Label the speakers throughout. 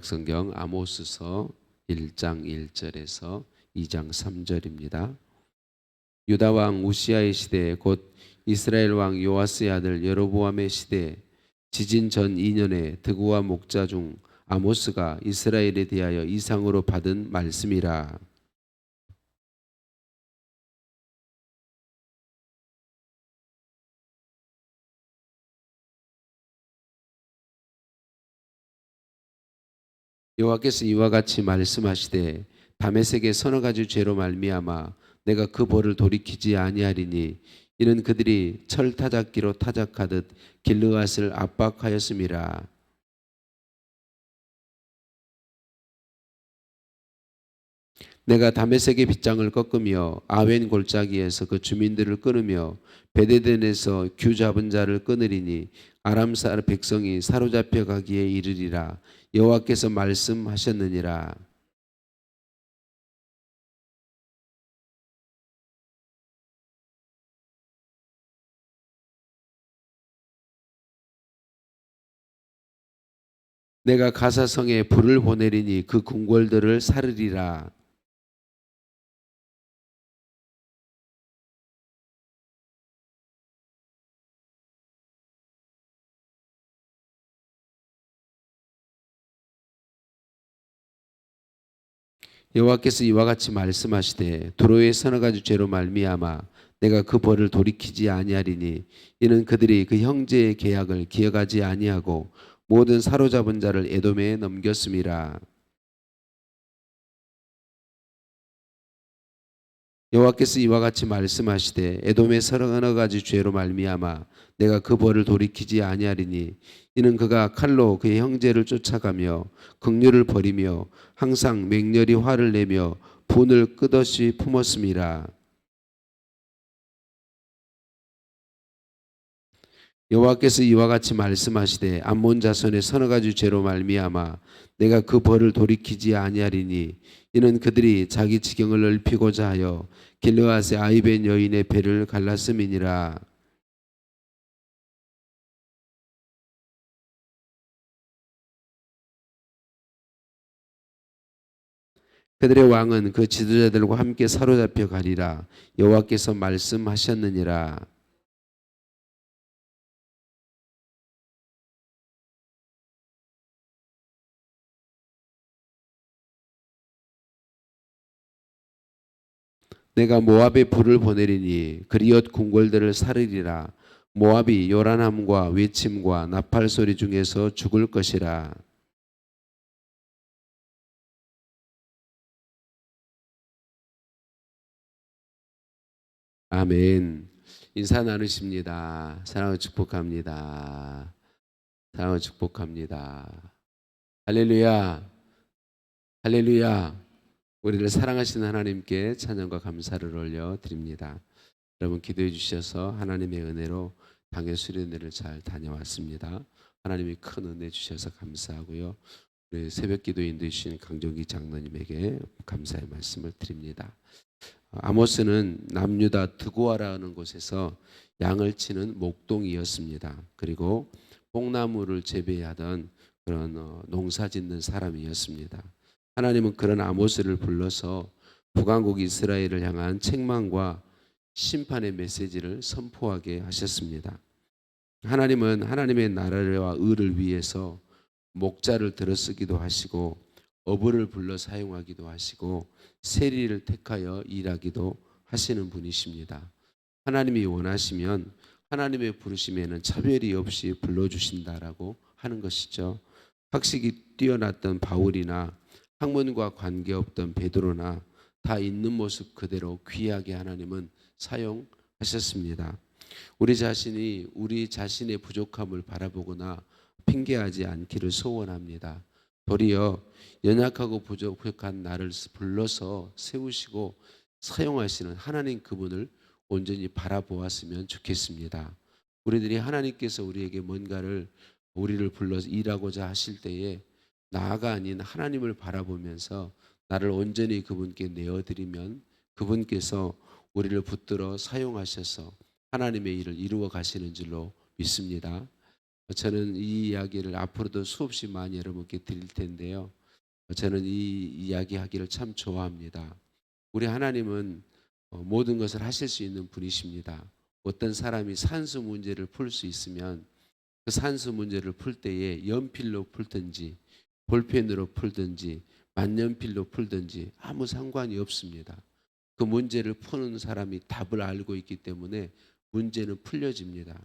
Speaker 1: 성경 아모스서 1장 1절에서 2장 3절입니다. 유다 왕 우시아의 시대에 곧 이스라엘 왕 요아스의 아들 여로보암의 시대에 지진 전 2년에 드구와 목자 중 아모스가 이스라엘에 대하여 이상으로 받은 말씀이라. 여호와께서 이와 같이 말씀하시되 다메섹의 서너 가지 죄로 말미암아 내가 그 벌을 돌이키지 아니하리니 이는 그들이 철 타작기로 타작하듯 길르앗을 압박하였음이라. 내가 다메섹의 빗장을 꺾으며 아웬 골짜기에서 그 주민들을 끊으며 베데덴에서 규 잡은 자를 끊으리니 아람 사람 백성이 사로잡혀 가기에 이르리라. 여호와께서 말씀하셨느니라. 내가 가사성에 불을 보내리니 그 궁궐들을 사르리라. 여호와께서 이와 같이 말씀하시되 도로의 서너 가지 죄로 말미암아 내가 그 벌을 돌이키지 아니하리니 이는 그들이 그 형제의 계약을 기억하지 아니하고 모든 사로잡은 자를 에돔에 넘겼음이라. 여호와께서 이와 같이 말씀하시되 에돔의 서너 가지 죄로 말미암아 내가 그 벌을 돌이키지 아니하리니 이는 그가 칼로 그의 형제를 쫓아가며 긍휼을 버리며 항상 맹렬히 화를 내며 분을 끝없이 품었음이라. 여호와께서 이와 같이 말씀하시되 암몬 자손의 서너 가지 죄로 말미암아 내가 그 벌을 돌이키지 아니하리니 이는 그들이 자기 지경을 넓히고자 하여 길르앗의 아이벤 여인의 배를 갈랐음이니라. 그들의 왕은 그 지도자들과 함께 사로잡혀 가리라. 여호와께서 말씀하셨느니라. 내가 모압에 불을 보내리니 그리엇 궁궐들을 사르리라. 모압이 요란함과 외침과 나팔 소리 중에서 죽을 것이라. 아멘. 인사 나누십니다. 사랑을 축복합니다. 사랑을 축복합니다. 할렐루야. 할렐루야. 우리를 사랑하시는 하나님께 찬양과 감사를 올려드립니다. 여러분 기도해 주셔서 하나님의 은혜로 당일 수련회를 잘 다녀왔습니다. 하나님이 큰 은혜 주셔서 감사하고요. 우리 새벽 기도 인도해 주신 강종기 장로님에게 감사의 말씀을 드립니다. 아모스는 남유다 드고아라는 곳에서 양을 치는 목동이었습니다. 그리고 뽕나무를 재배하던 그런 농사 짓는 사람이었습니다. 하나님은 그런 아모스를 불러서 북왕국 이스라엘을 향한 책망과 심판의 메시지를 선포하게 하셨습니다. 하나님은 하나님의 나라와 의를 위해서 목자를 들어쓰기도 하시고 어부를 불러 사용하기도 하시고 세리를 택하여 일하기도 하시는 분이십니다. 하나님이 원하시면 하나님의 부르심에는 차별이 없이 불러주신다라고 하는 것이죠. 학식이 뛰어났던 바울이나 학문과 관계없던 베드로나 다 있는 모습 그대로 귀하게 하나님은 사용하셨습니다. 우리 자신이 우리 자신의 부족함을 바라보거나 핑계하지 않기를 소원합니다. 도리어 연약하고 부족한 나를 불러서 세우시고 사용하시는 하나님 그분을 온전히 바라보았으면 좋겠습니다. 우리들이 하나님께서 우리에게 뭔가를 우리를 불러서 일하고자 하실 때에 나가 아닌 하나님을 바라보면서 나를 온전히 그분께 내어드리면 그분께서 우리를 붙들어 사용하셔서 하나님의 일을 이루어 가시는 줄로 믿습니다. 저는 이 이야기를 앞으로도 수없이 많이 여러분께 드릴 텐데요. 저는 이 이야기 하기를 참 좋아합니다. 우리 하나님은 모든 것을 하실 수 있는 분이십니다. 어떤 사람이 산수 문제를 풀 수 있으면 그 산수 문제를 풀 때에 연필로 풀든지 볼펜으로 풀든지 만년필로 풀든지 아무 상관이 없습니다. 그 문제를 푸는 사람이 답을 알고 있기 때문에 문제는 풀려집니다.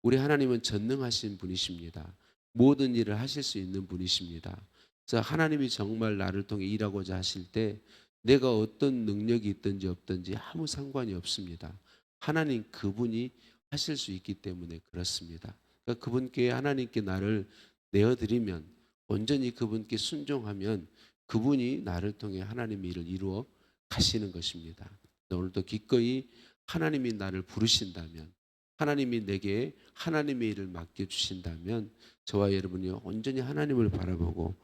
Speaker 1: 우리 하나님은 전능하신 분이십니다. 모든 일을 하실 수 있는 분이십니다. 그래서 하나님이 정말 나를 통해 일하고자 하실 때 내가 어떤 능력이 있든지 없든지 아무 상관이 없습니다. 하나님 그분이 하실 수 있기 때문에 그렇습니다. 그러니까 그분께 하나님께 나를 내어드리면 온전히 그분께 순종하면 그분이 나를 통해 하나님의 일을 이루어 가시는 것입니다. 오늘도 기꺼이 하나님이 나를 부르신다면 하나님이 내게 하나님의 일을 맡겨주신다면 저와 여러분이 온전히 하나님을 바라보고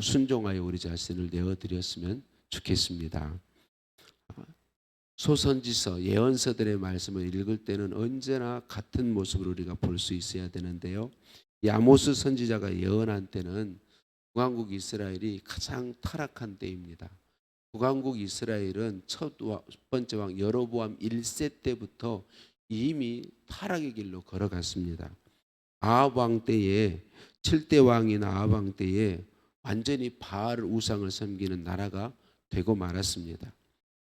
Speaker 1: 순종하여 우리 자신을 내어드렸으면 좋겠습니다. 소선지서, 예언서들의 말씀을 읽을 때는 언제나 같은 모습을 우리가 볼 수 있어야 되는데요. 이 아모스 선지자가 예언한 때는 북왕국 이스라엘이 가장 타락한 때입니다. 북왕국 이스라엘은 첫 번째 왕 여로보암 1세 때부터 이미 타락의 길로 걸어갔습니다. 아합 왕 때에 7대 왕인 아합 왕 때에 완전히 바알 우상을 섬기는 나라가 되고 말았습니다.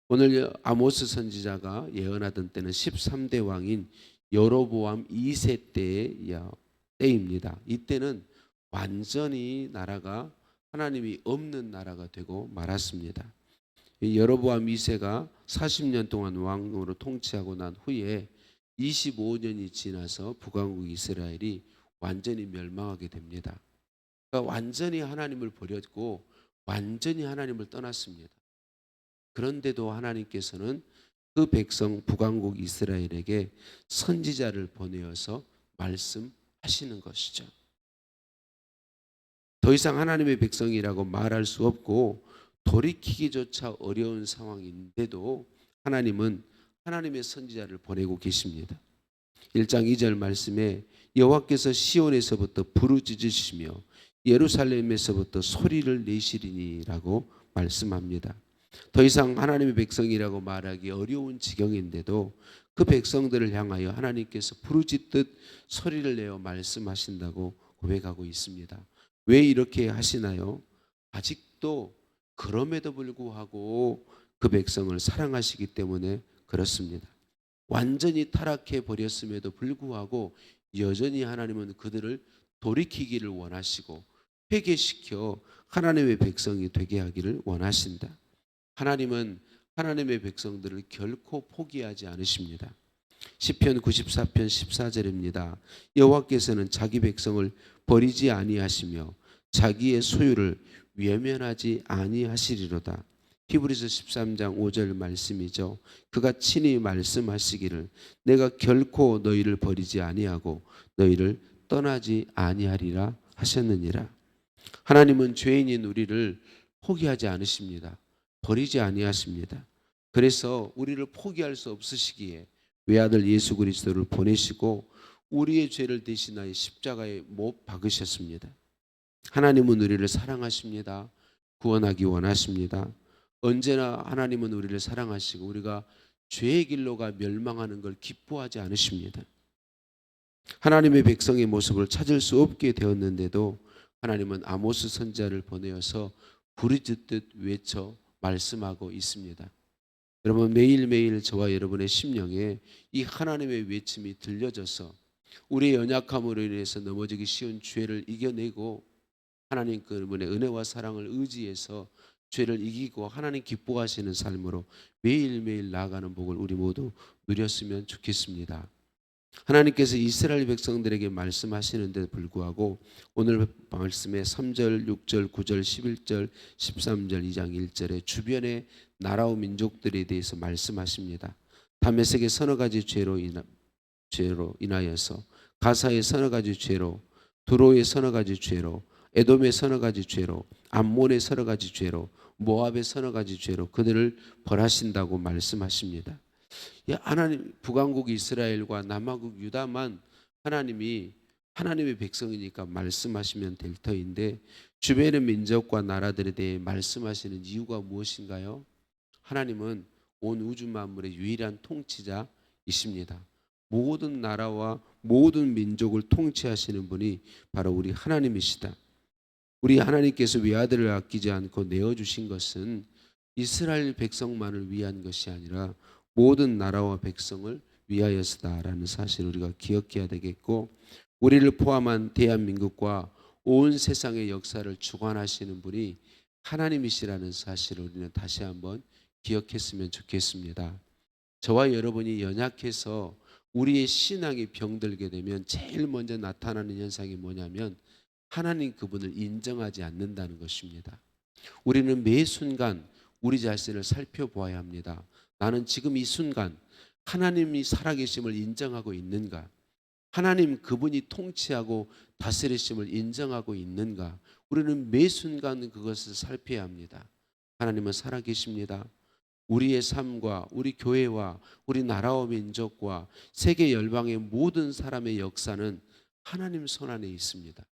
Speaker 1: 오늘 아모스 선지자가 예언하던 때는 13대 왕인 여로보암 2세 때입니다. 이때는 완전히 나라가 하나님이 없는 나라가 되고 말았습니다. 여로보암 2세가 40년 동안 왕으로 통치하고 난 후에 25년이 지나서 북왕국 이스라엘이 완전히 멸망하게 됩니다. 그러니까 완전히 하나님을 버렸고 완전히 하나님을 떠났습니다. 그런데도 하나님께서는 그 백성 북왕국 이스라엘에게 선지자를 보내어서 말씀하시는 것이죠. 더 이상 하나님의 백성이라고 말할 수 없고 돌이키기조차 어려운 상황인데도 하나님은 하나님의 선지자를 보내고 계십니다. 1장 2절 말씀에 여호와께서 시온에서부터 부르짖으시며 예루살렘에서부터 소리를 내시리니라고 말씀합니다. 더 이상 하나님의 백성이라고 말하기 어려운 지경인데도 그 백성들을 향하여 하나님께서 부르짖듯 소리를 내어 말씀하신다고 고백하고 있습니다. 왜 이렇게 하시나요? 아직도 그럼에도 불구하고 그 백성을 사랑하시기 때문에 그렇습니다. 완전히 타락해 버렸음에도 불구하고 여전히 하나님은 그들을 돌이키기를 원하시고 회개시켜 하나님의 백성이 되게 하기를 원하신다. 하나님은 하나님의 백성들을 결코 포기하지 않으십니다. 시편 94편 14절입니다. 여호와께서는 자기 백성을 버리지 아니하시며 자기의 소유를 외면하지 아니하시리로다. 히브리서 13장 5절 말씀이죠. 그가 친히 말씀하시기를 내가 결코 너희를 버리지 아니하고 너희를 떠나지 아니하리라 하셨느니라. 하나님은 죄인인 우리를 포기하지 않으십니다. 버리지 아니하십니다. 그래서 우리를 포기할 수 없으시기에 외아들 예수 그리스도를 보내시고 우리의 죄를 대신하여 십자가에 못 박으셨습니다. 하나님은 우리를 사랑하십니다. 구원하기 원하십니다. 언제나 하나님은 우리를 사랑하시고 우리가 죄의 길로가 멸망하는 걸 기뻐하지 않으십니다. 하나님의 백성의 모습을 찾을 수 없게 되었는데도 하나님은 아모스 선지자를 보내어서 부르짖듯 외쳐 말씀하고 있습니다. 여러분 매일매일 저와 여러분의 심령에 이 하나님의 외침이 들려져서 우리의 연약함으로 인해서 넘어지기 쉬운 죄를 이겨내고 하나님 그분의 은혜와 사랑을 의지해서 죄를 이기고 하나님 기뻐하시는 삶으로 매일매일 나아가는 복을 우리 모두 누렸으면 좋겠습니다. 하나님께서 이스라엘 백성들에게 말씀하시는데 불구하고 오늘 말씀에 3절, 6절, 9절, 11절, 13절, 2장 1절에 주변의 나라와 민족들에 대해서 말씀하십니다. 다메섹의 서너 가지 죄로 인하여서 가사의 서너 가지 죄로 두로의 서너 가지 죄로 에돔의 서너 가지 죄로 암몬의 서너 가지 죄로 모압의 서너 가지 죄로 그들을 벌하신다고 말씀하십니다. 하나님 북왕국 이스라엘과 남왕국 유다만 하나님이 하나님의 백성이니까 말씀하시면 될 터인데 주변의 민족과 나라들에 대해 말씀하시는 이유가 무엇인가요? 하나님은 온 우주 만물의 유일한 통치자이십니다. 모든 나라와 모든 민족을 통치하시는 분이 바로 우리 하나님이시다. 우리 하나님께서 외아들을 아끼지 않고 내어주신 것은 이스라엘 백성만을 위한 것이 아니라 모든 나라와 백성을 위하여서다라는 사실을 우리가 기억해야 되겠고, 우리를 포함한 대한민국과 온 세상의 역사를 주관하시는 분이 하나님이시라는 사실을 우리는 다시 한번 기억했으면 좋겠습니다. 저와 여러분이 연약해서 우리의 신앙이 병들게 되면 제일 먼저 나타나는 현상이 뭐냐면 하나님 그분을 인정하지 않는다는 것입니다. 우리는 매 순간 우리 자신을 살펴보아야 합니다. 나는 지금 이 순간 하나님이 살아계심을 인정하고 있는가? 하나님 그분이 통치하고 다스리심을 인정하고 있는가? 우리는 매 순간 그것을 살펴야 합니다. 하나님은 살아계십니다. 우리의 삶과 우리 교회와 우리 나라와 민족과 세계 열방의 모든 사람의 역사는 하나님 손 안에 있습니다.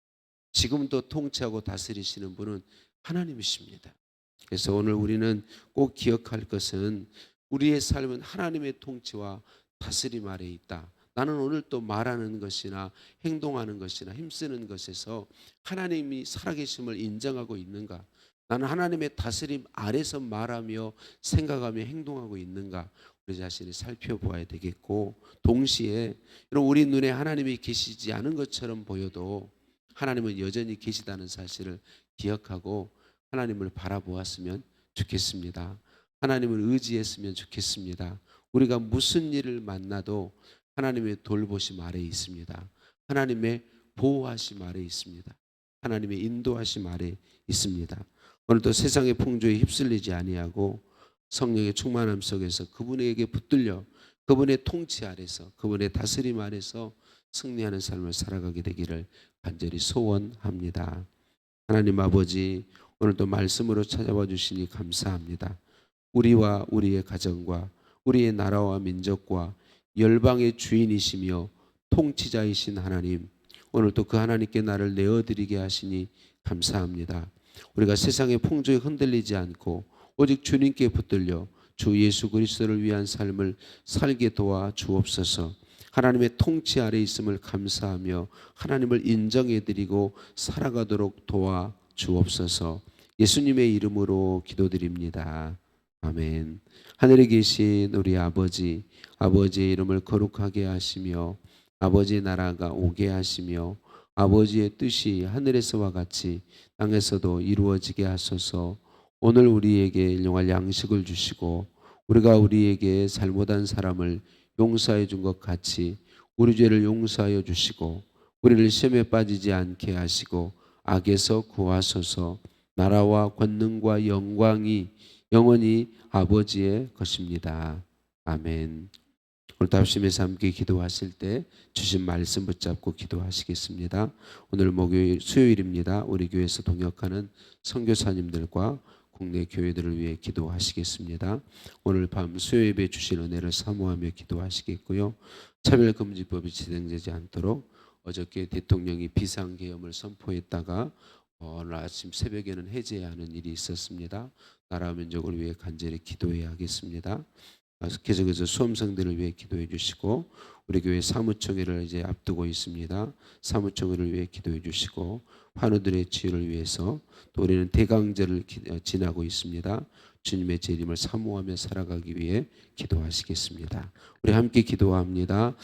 Speaker 1: 지금도 통치하고 다스리시는 분은 하나님이십니다. 그래서 오늘 우리는 꼭 기억할 것은 우리의 삶은 하나님의 통치와 다스림 아래에 있다. 나는 오늘 또 말하는 것이나 행동하는 것이나 힘쓰는 것에서 하나님이 살아계심을 인정하고 있는가? 나는 하나님의 다스림 아래서 말하며 생각하며 행동하고 있는가? 우리 자신이 살펴보아야 되겠고, 동시에 우리 눈에 하나님이 계시지 않은 것처럼 보여도 하나님은 여전히 계시다는 사실을 기억하고 하나님을 바라보았으면 좋겠습니다. 하나님을 의지했으면 좋겠습니다. 우리가 무슨 일을 만나도 하나님의 돌보심 아래에 있습니다. 하나님의 보호하심 아래에 있습니다. 하나님의 인도하심 아래에 있습니다. 오늘도 세상의 풍조에 휩쓸리지 아니하고 성령의 충만함 속에서 그분에게 붙들려 그분의 통치 아래서 그분의 다스림 아래서 승리하는 삶을 살아가게 되기를 간절히 소원합니다. 하나님 아버지, 오늘도 말씀으로 찾아와 주시니 감사합니다. 우리와 우리의 가정과 우리의 나라와 민족과 열방의 주인이시며 통치자이신 하나님, 오늘도 그 하나님께 나를 내어드리게 하시니 감사합니다. 우리가 세상의 풍조에 흔들리지 않고 오직 주님께 붙들려 주 예수 그리스도를 위한 삶을 살게 도와 주옵소서. 하나님의 통치 아래 있음을 감사하며 하나님을 인정해드리고 살아가도록 도와 주옵소서. 예수님의 이름으로 기도드립니다. 아멘. 하늘에 계신 우리 아버지, 아버지의 이름을 거룩하게 하시며 아버지의 나라가 오게 하시며 아버지의 뜻이 하늘에서와 같이 땅에서도 이루어지게 하소서. 오늘 우리에게 일용할 양식을 주시고 우리가 우리에게 잘못한 사람을 용서해 준 것 같이 우리 죄를 용서하여 주시고 우리를 시험에 빠지지 않게 하시고 악에서 구하소서. 나라와 권능과 영광이 영원히 아버지의 것입니다. 아멘. 오늘 답심에서 함께 기도하실 때 주신 말씀 붙잡고 기도하시겠습니다. 오늘 목요일 수요일입니다. 우리 교회에서 동역하는 선교사님들과 국내 교회들을 위해 기도하시겠습니다. 오늘 밤 수요예배 주신 은혜를 사모하며 기도하시겠고요. 차별금지법이 진행되지 않도록 어저께 대통령이 비상계엄을 선포했다가 오늘 아침 새벽에는 해제하는 일이 있었습니다. 나라 민족을 위해 간절히 기도해야 하겠습니다. 계속해서 수험생들을 위해 기도해 주시고 우리 교회 사무총회를 이제 앞두고 있습니다. 사무총회를 위해 기도해 주시고 환우들의 치유를 위해서 또 우리는 대강절을 지나고 있습니다. 주님의 재림을 사모하며 살아가기 위해 기도하시겠습니다. 우리 함께 기도합니다.